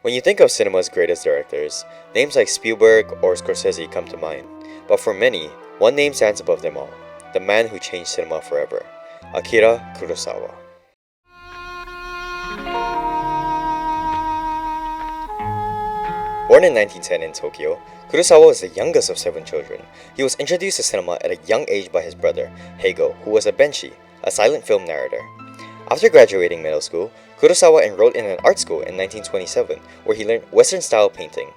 When you think of cinema's greatest directors, names like Spielberg or Scorsese come to mind. But for many, one name stands above them all: the man who changed cinema forever, Akira Kurosawa. Born in 1910 in Tokyo, Kurosawa was the youngest of 7 children. He was introduced to cinema at a young age by his brother, Heigo, who was a benshi, a silent film narrator. After graduating middle school, Kurosawa enrolled in an art school in 1927, where he learned Western-style painting.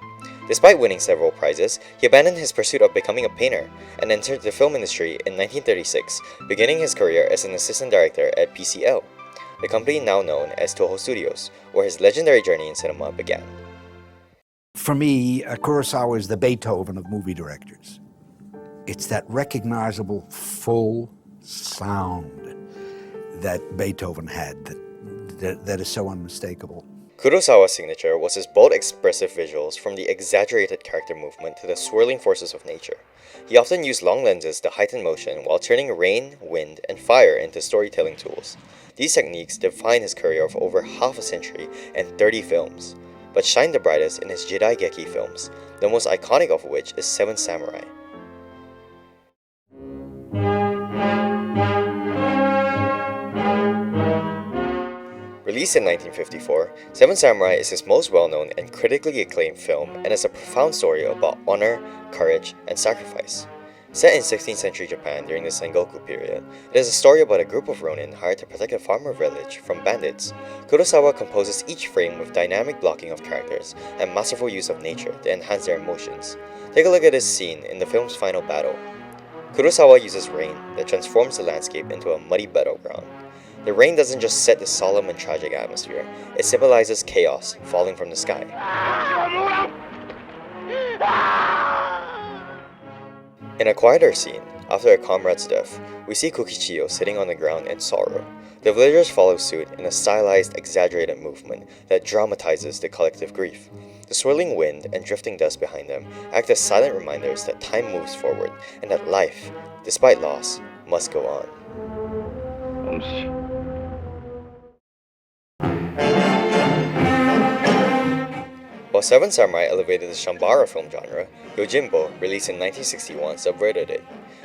Despite winning several prizes, he abandoned his pursuit of becoming a painter and entered the film industry in 1936, beginning his career as an assistant director at PCL, the company now known as Toho Studios, where his legendary journey in cinema began. For me, Kurosawa is the Beethoven of movie directors. It's that recognizable full sound that Beethoven had that is so unmistakable. Kurosawa's signature was his bold, expressive visuals, from the exaggerated character movement to the swirling forces of nature. He often used long lenses to heighten motion while turning rain, wind, and fire into storytelling tools. These techniques define his career of over half a century and 30 films, but shine the brightest in his Jidaigeki films, the most iconic of which is Seven Samurai. Released in 1954, Seven Samurai is his most well-known and critically acclaimed film and is a profound story about honor, courage, and sacrifice. Set in 16th century Japan during the Sengoku period, it is a story about a group of ronin hired to protect a farmer village from bandits. Kurosawa composes each frame with dynamic blocking of characters and masterful use of nature to enhance their emotions. Take a look at this scene in the film's final battle. Kurosawa uses rain that transforms the landscape into a muddy battleground. The rain doesn't just set the solemn and tragic atmosphere, it symbolizes chaos falling from the sky. In a quieter scene, after a comrade's death, we see Kokichiyo sitting on the ground in sorrow. The villagers follow suit in a stylized, exaggerated movement that dramatizes the collective grief. The swirling wind and drifting dust behind them act as silent reminders that time moves forward and that life, despite loss, must go on. While Seven Samurai elevated the Shambara film genre, Yojimbo, released in 1961, subverted it.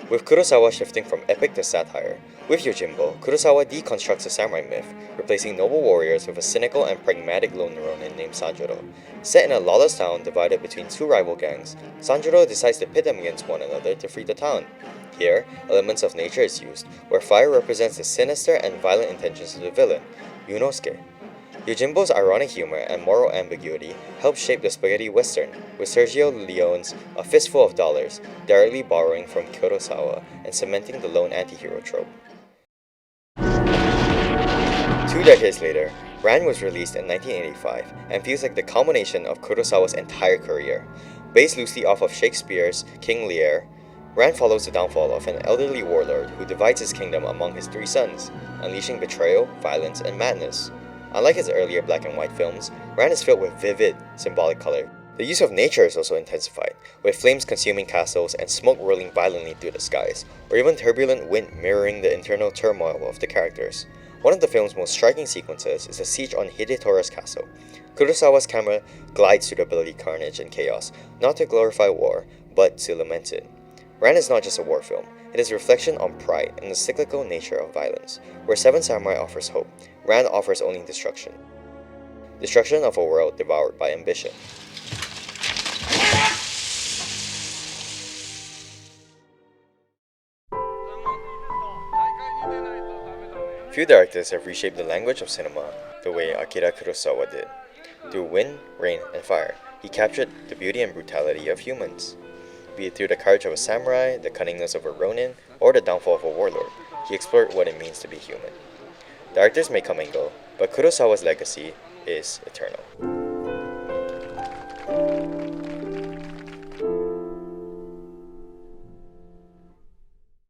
With Kurosawa shifting from epic to satire, with Yojimbo, Kurosawa deconstructs the samurai myth, replacing noble warriors with a cynical and pragmatic lone ronin named Sanjuro. Set in a lawless town divided between 2 rival gangs, Sanjuro decides to pit them against one another to free the town. Here, elements of nature is used, where fire represents the sinister and violent intentions of the villain, Yunosuke. Yojimbo's ironic humor and moral ambiguity helped shape the spaghetti western, with Sergio Leone's A Fistful of Dollars directly borrowing from Kurosawa and cementing the lone anti-hero trope. 2 decades later, Ran was released in 1985 and feels like the culmination of Kurosawa's entire career. Based loosely off of Shakespeare's King Lear, Ran follows the downfall of an elderly warlord who divides his kingdom among his 3 sons, unleashing betrayal, violence, and madness. Unlike his earlier black and white films, Ran is filled with vivid, symbolic color. The use of nature is also intensified, with flames consuming castles and smoke rolling violently through the skies, or even turbulent wind mirroring the internal turmoil of the characters. One of the film's most striking sequences is the siege on Hidetora's castle. Kurosawa's camera glides through the bloody carnage and chaos, not to glorify war, but to lament it. Ran is not just a war film, it is a reflection on pride and the cyclical nature of violence. Where Seven Samurai offers hope, Ran offers only destruction. Destruction of a world devoured by ambition. Few directors have reshaped the language of cinema the way Akira Kurosawa did. Through wind, rain, and fire, he captured the beauty and brutality of humans. Be it through the courage of a samurai, the cunningness of a ronin, or the downfall of a warlord, he explored what it means to be human. Directors may come and go, but Kurosawa's legacy is eternal.